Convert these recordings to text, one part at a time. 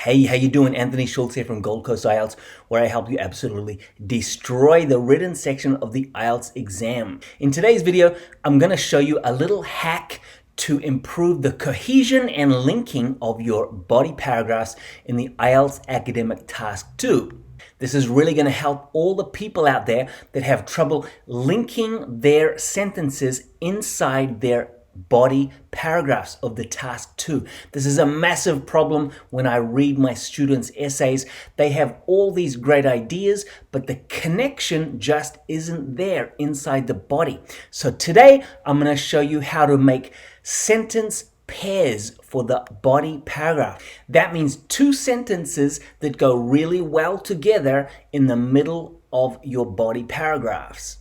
Hey, how you doing? Anthony Schultz here from Gold Coast IELTS, where I help you absolutely destroy the written section of the IELTS exam. In today's video, I'm going to show you a little hack to improve the cohesion and linking of your body paragraphs in the IELTS Academic Task 2. This is really going to help all the people out there that have trouble linking their sentences inside their body paragraphs of the task 2. This is a massive problem when I read my students' essays. They have all these great ideas, but the connection just isn't there inside the body. So today I'm going to show you how to make sentence pairs for the body paragraph. That means two sentences that go really well together in the middle of your body paragraphs.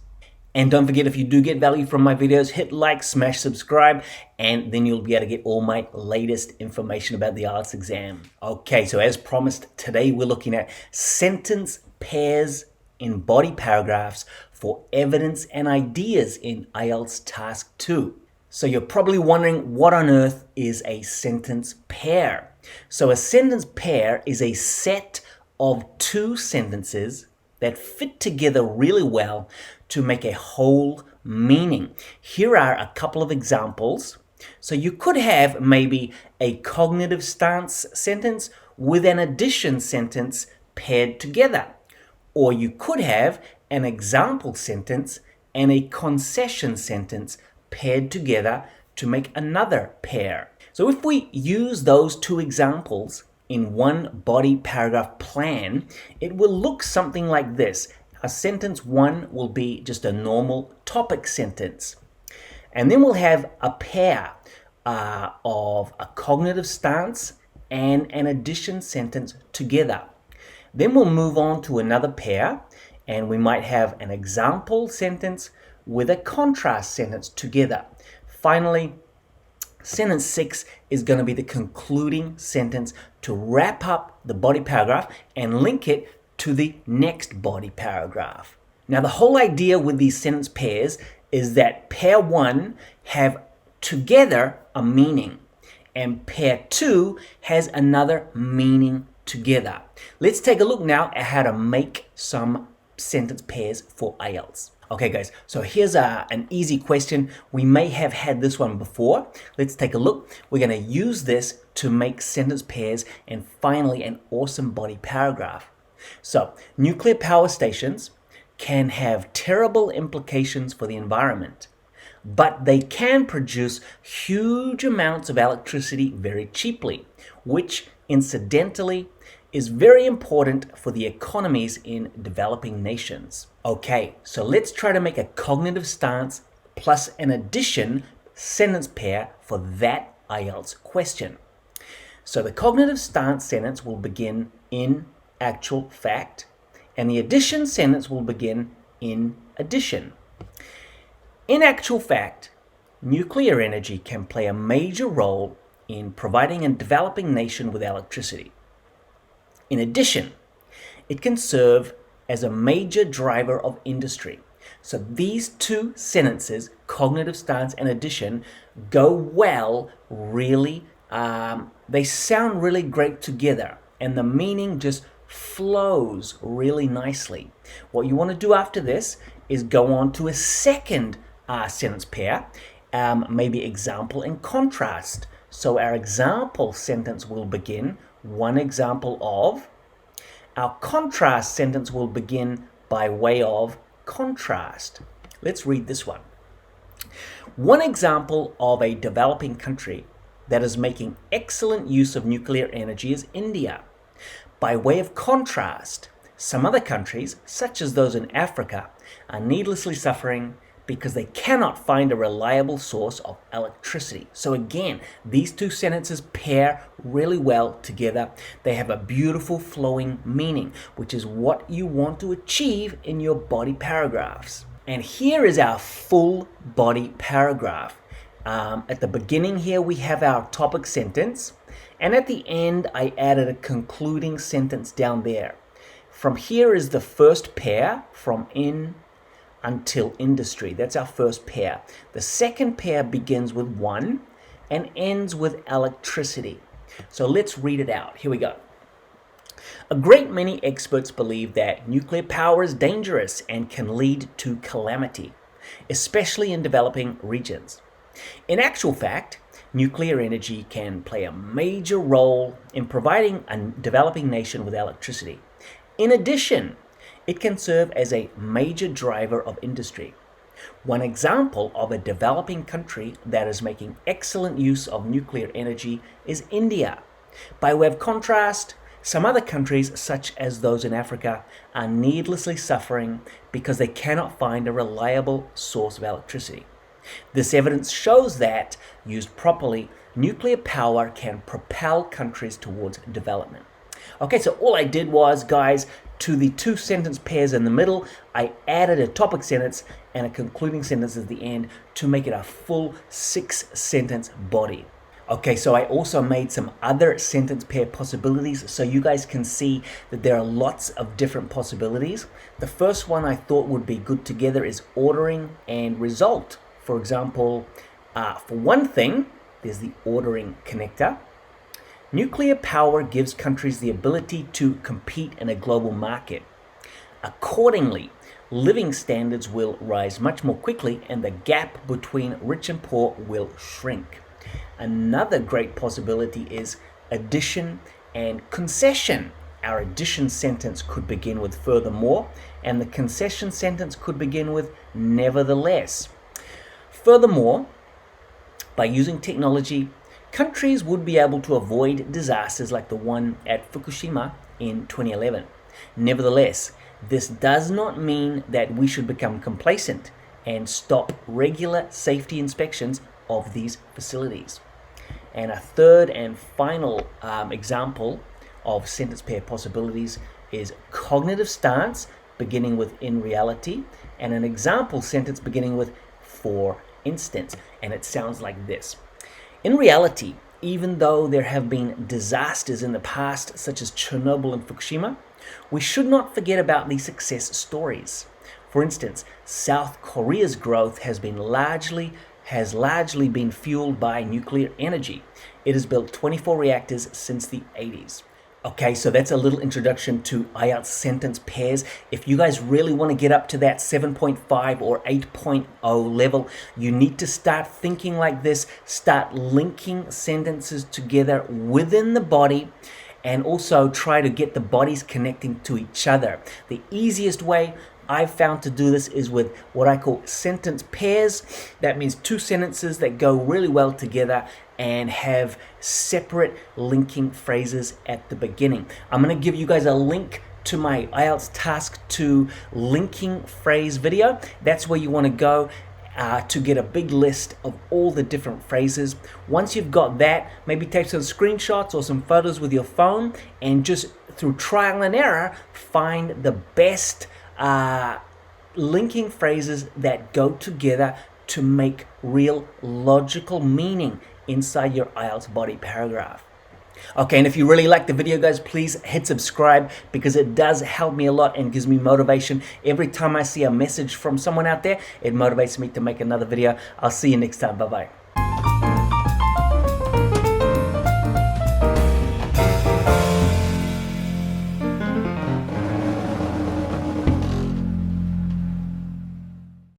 And don't forget, if you do get value from my videos, hit like, smash subscribe, and then you'll be able to get all my latest information about the IELTS exam. Okay, so as promised, today we're looking at sentence pairs in body paragraphs for evidence and ideas in IELTS Task 2. So you're probably wondering, what on earth is a sentence pair? So a sentence pair is a set of two sentences that fit together really well to make a whole meaning. Here are a couple of examples. So you could have maybe a cognitive stance sentence with an addition sentence paired together. Or you could have an example sentence and a concession sentence paired together to make another pair. So if we use those two examples in one body paragraph plan, it will look something like this. A sentence 1 will be just a normal topic sentence. And then we'll have a pair of a cognitive stance and an addition sentence together. Then we'll move on to another pair, and we might have an example sentence with a contrast sentence together. Finally, sentence 6 is going to be the concluding sentence to wrap up the body paragraph and link it to the next body paragraph. Now, the whole idea with these sentence pairs is that pair 1 have together a meaning, and pair 2 has another meaning together. Let's take a look now at how to make some sentence pairs for IELTS. Okay guys, so here's an easy question. We may have had this one before. Let's take a look. We're going to use this to make sentence pairs and finally an awesome body paragraph. So, nuclear power stations can have terrible implications for the environment, but they can produce huge amounts of electricity very cheaply, which incidentally is very important for the economies in developing nations. Okay, so let's try to make a cognitive stance plus an addition sentence pair for that IELTS question. So the cognitive stance sentence will begin in actual fact, and the addition sentence will begin in addition. In actual fact, nuclear energy can play a major role in providing a developing nation with electricity. In addition, it can serve as a major driver of industry. So these two sentences, cognitive stance and addition, go well, really, they sound really great together, and the meaning just flows really nicely. What you want to do after this is go on to a second sentence pair, maybe example and contrast. So our example sentence will begin, one example of. Our contrast sentence will begin by way of contrast. Let's read this one. One example of a developing country that is making excellent use of nuclear energy is India. By way of contrast, some other countries, such as those in Africa, are needlessly suffering because they cannot find a reliable source of electricity. So again, these two sentences pair really well together. They have a beautiful flowing meaning, which is what you want to achieve in your body paragraphs. And here is our full body paragraph. At the beginning here, we have our topic sentence, and at the end, I added a concluding sentence down there. From here is the first pair, from in until industry. That's our first pair. The second pair begins with one and ends with electricity. So let's read it out. Here we go. A great many experts believe that nuclear power is dangerous and can lead to calamity, especially in developing regions. In actual fact, nuclear energy can play a major role in providing a developing nation with electricity. In addition, it can serve as a major driver of industry. One example of a developing country that is making excellent use of nuclear energy is India. By way of contrast, some other countries, such as those in Africa, are needlessly suffering because they cannot find a reliable source of electricity. This evidence shows that, used properly, nuclear power can propel countries towards development. Okay, so all I did was, guys, to the two sentence pairs in the middle, I added a topic sentence and a concluding sentence at the end to make it a full 6-sentence body. Okay, so I also made some other sentence pair possibilities so you guys can see that there are lots of different possibilities. The first one I thought would be good together is ordering and result. For example, for one thing, there's the ordering connector. Nuclear power gives countries the ability to compete in a global market. Accordingly, living standards will rise much more quickly and the gap between rich and poor will shrink. Another great possibility is addition and concession. Our addition sentence could begin with furthermore, and the concession sentence could begin with nevertheless. Furthermore, by using technology, countries would be able to avoid disasters like the one at Fukushima in 2011. Nevertheless, this does not mean that we should become complacent and stop regular safety inspections of these facilities. And a third and final example of sentence pair possibilities is cognitive stance beginning with in reality, and an example sentence beginning with for instance, and it sounds like this. In reality, even though there have been disasters in the past, such as Chernobyl and Fukushima, we should not forget about the success stories. For instance, South Korea's growth has largely been fueled by nuclear energy. It has built 24 reactors since the 80s. Okay, so that's a little introduction to IELTS sentence pairs. If you guys really want to get up to that 7.5 or 8.0 level, you need to start thinking like this, start linking sentences together within the body, and also try to get the bodies connecting to each other. The easiest way I've found to do this is with what I call sentence pairs. That means two sentences that go really well together and have separate linking phrases at the beginning. I'm going to give you guys a link to my IELTS Task 2 linking phrase video. That's where you want to go to get a big list of all the different phrases. Once you've got that, maybe take some screenshots or some photos with your phone and just through trial and error, find the best linking phrases that go together to make real logical meaning inside your IELTS body paragraph. Okay, and if you really like the video, guys, please hit subscribe because it does help me a lot and gives me motivation. Every time I see a message from someone out there, it motivates me to make another video. I'll see you next time. Bye-bye.